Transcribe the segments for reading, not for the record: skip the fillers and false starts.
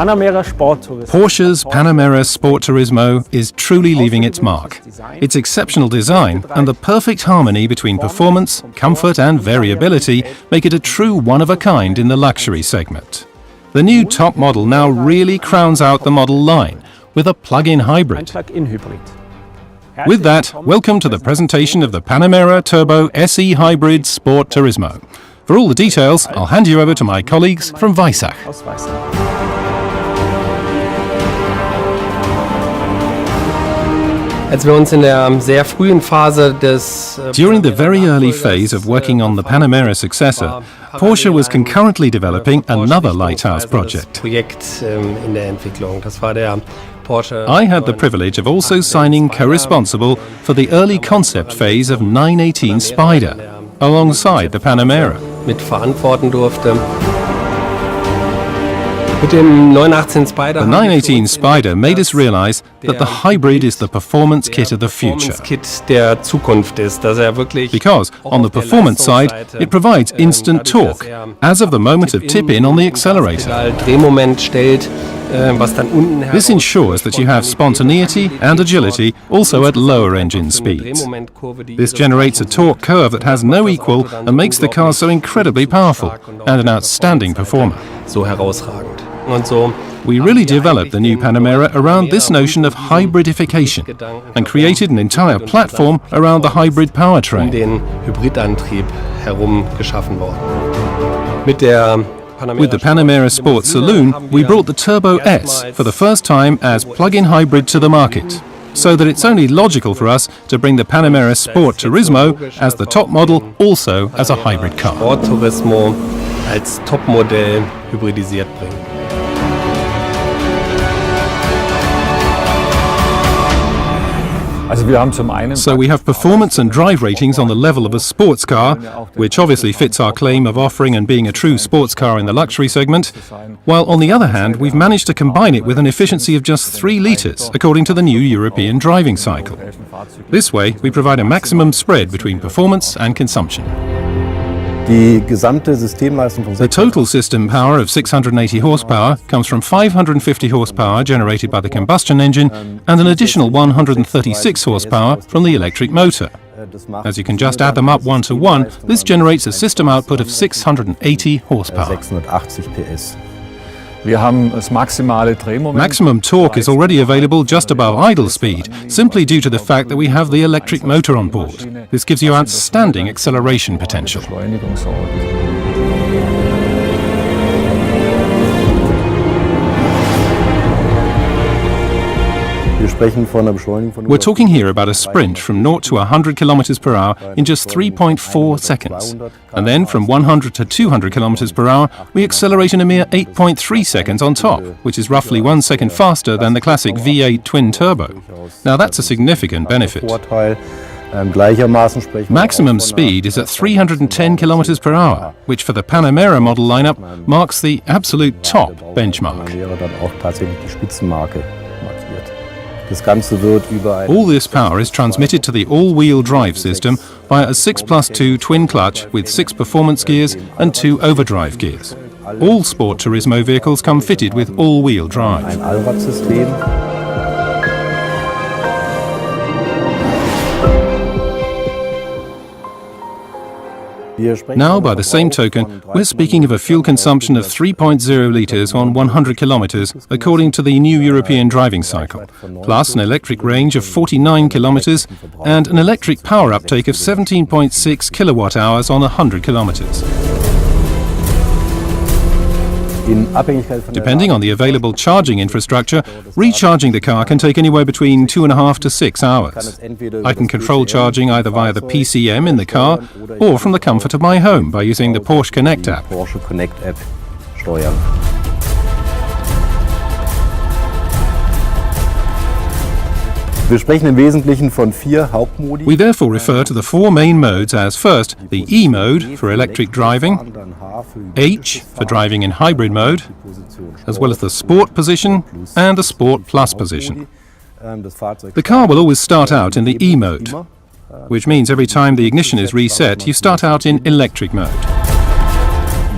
Porsche's Panamera Sport Turismo is truly leaving its mark. Its exceptional design and the perfect harmony between performance, comfort and variability make it a true one-of-a-kind in the luxury segment. The new top model now really crowns out the model line with a plug-in hybrid. With that, welcome to the presentation of the Panamera Turbo SE Hybrid Sport Turismo. For all the details, I'll hand you over to my colleagues from Weissach. During the very early phase of working on the Panamera successor, Porsche was concurrently developing another lighthouse project. I had the privilege of also signing co-responsible for the early concept phase of 918 Spider, alongside the Panamera. The 918 Spider made us realize that the hybrid is the performance kit of the future. Because, on the performance side, it provides instant torque, as of the moment of tip-in on the accelerator. This ensures that you have spontaneity and agility also at lower engine speeds. This generates a torque curve that has no equal and makes the car so incredibly powerful and an outstanding performer. We really developed the new Panamera around this notion of hybridification and created an entire platform around the hybrid powertrain. With the Panamera Sport Saloon, we brought the Turbo S for the first time as plug-in hybrid to the market, so that it's only logical for us to bring the Panamera Sport Turismo as the top model also as a hybrid car. So we have performance and drive ratings on the level of a sports car, which obviously fits our claim of offering and being a true sports car in the luxury segment, while on the other hand we've managed to combine it with an efficiency of just 3 litres according to the new European driving cycle. This way we provide a maximum spread between performance and consumption. The total system power of 680 horsepower comes from 550 horsepower generated by the combustion engine and an additional 136 horsepower from the electric motor. As you can just add them up one to one, this generates a system output of 680 horsepower. Maximum torque is already available just above idle speed, simply due to the fact that we have the electric motor on board. This gives you outstanding acceleration potential. We're talking here about a sprint from 0 to 100 km per hour in just 3.4 seconds. And then from 100 to 200 km per hour, we accelerate in a mere 8.3 seconds on top, which is roughly 1 second faster than the classic V8 twin turbo. Now that's a significant benefit. Maximum speed is at 310 km per hour, which for the Panamera model lineup marks the absolute top benchmark. All this power is transmitted to the all-wheel drive system via a 6+2 twin clutch with 6 performance gears and 2 overdrive gears. All Sport Turismo vehicles come fitted with all-wheel drive. Now, by the same token, we're speaking of a fuel consumption of 3.0 litres on 100 kilometres according to the new European driving cycle, plus an electric range of 49 kilometres and an electric power uptake of 17.6 kilowatt hours on 100 kilometres. Depending on the available charging infrastructure, recharging the car can take anywhere between 2.5 to 6 hours. I can control charging either via the PCM in the car or from the comfort of my home by using the Porsche Connect app. Wir sprechen im Wesentlichen von 4 Hauptmodi. We therefore refer to the 4 main modes as first, the E mode for electric driving, H for driving in hybrid mode, as well as the Sport position and the Sport Plus position. The car will always start out in the E mode, which means every time the ignition is reset, you start out in electric mode.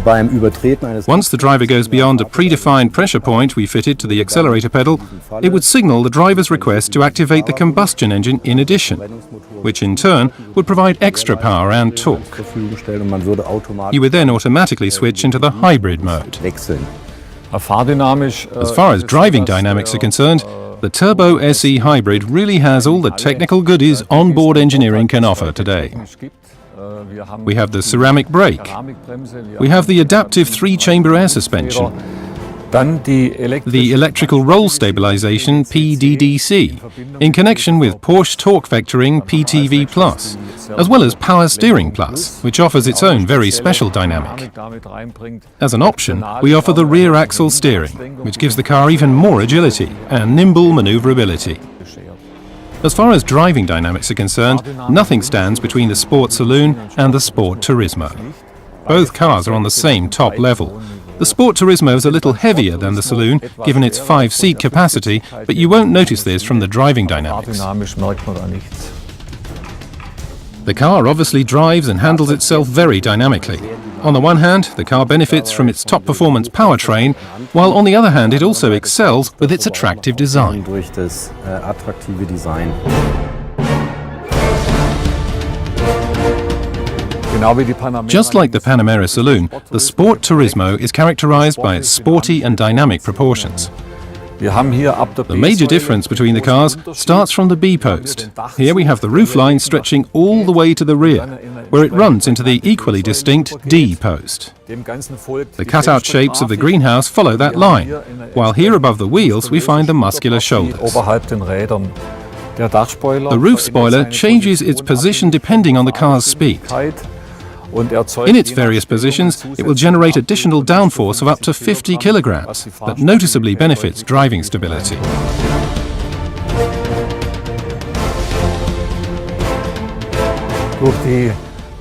beim Übertreten eines Once the driver goes beyond a predefined pressure point we fitted to the accelerator pedal, it would signal the driver's request to activate the combustion engine in addition, which in turn would provide extra power and torque. zur Verfügung stellen und man würde automatisch You would then automatically switch into the hybrid mode. wechseln. As far as driving dynamics are concerned, the Turbo SE Hybrid really has all the technical goodies onboard engineering can offer today. We have the ceramic brake, we have the adaptive 3-chamber air suspension, the electrical roll stabilization PDDC, in connection with Porsche Torque Vectoring PTV Plus, as well as Power Steering Plus, which offers its own very special dynamic. As an option, we offer the rear axle steering, which gives the car even more agility and nimble maneuverability. As far as driving dynamics are concerned, nothing stands between the Sport Saloon and the Sport Turismo. Both cars are on the same top level. The Sport Turismo is a little heavier than the Saloon, given its 5-seat capacity, but you won't notice this from the driving dynamics. The car obviously drives and handles itself very dynamically. On the one hand, the car benefits from its top-performance powertrain, while on the other hand it also excels with its attractive design. Durch das attraktive Design. Just like the Panamera Saloon, the Sport Turismo is characterized by its sporty and dynamic proportions. The major difference between the cars starts from the B-post. Here we have the roofline stretching all the way to the rear, where it runs into the equally distinct D-post. The cutout shapes of the greenhouse follow that line, while here above the wheels we find the muscular shoulders. The roof spoiler changes its position depending on the car's speed. In its various positions, it will generate additional downforce of up to 50 kilograms, that noticeably benefits driving stability.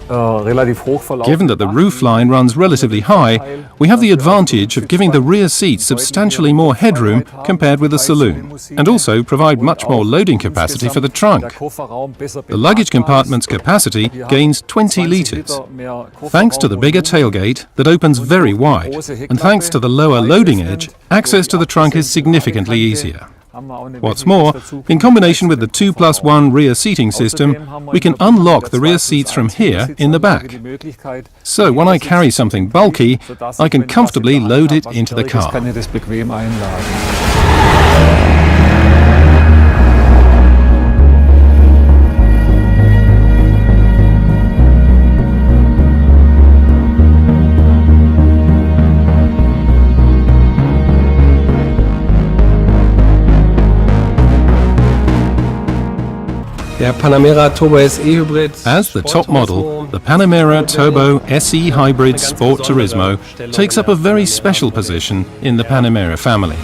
Given that the roof line runs relatively high, we have the advantage of giving the rear seats substantially more headroom compared with the saloon, and also provide much more loading capacity for the trunk. The luggage compartment's capacity gains 20 litres, thanks to the bigger tailgate that opens very wide, and thanks to the lower loading edge, access to the trunk is significantly easier. What's more, in combination with the 2+1 rear seating system, we can unlock the rear seats from here in the back. So when I carry something bulky, I can comfortably load it into the car. As the top model, the Panamera Turbo SE Hybrid Sport Turismo takes up a very special position in the Panamera family.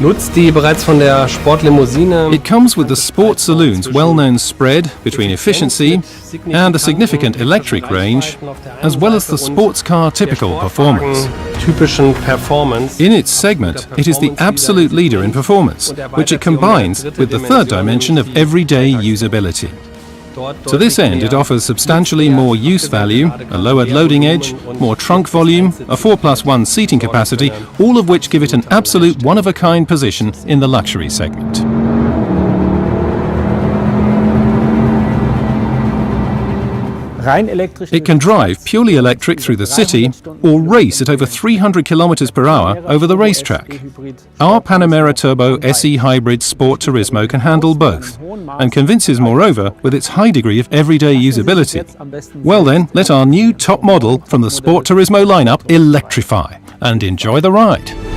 It comes with the Sport Saloon's well-known spread between efficiency and the significant electric range, as well as the sports car typical performance. In its segment, it is the absolute leader in performance, which it combines with the third dimension of everyday usability. To this end, it offers substantially more use value, a lowered loading edge, more trunk volume, a 4+1 seating capacity, all of which give it an absolute one-of-a-kind position in the luxury segment. It can drive purely electric through the city or race at over 300 km per hour over the racetrack. Our Panamera Turbo SE Hybrid Sport Turismo can handle both and convinces moreover with its high degree of everyday usability. Well then, let our new top model from the Sport Turismo lineup electrify and enjoy the ride.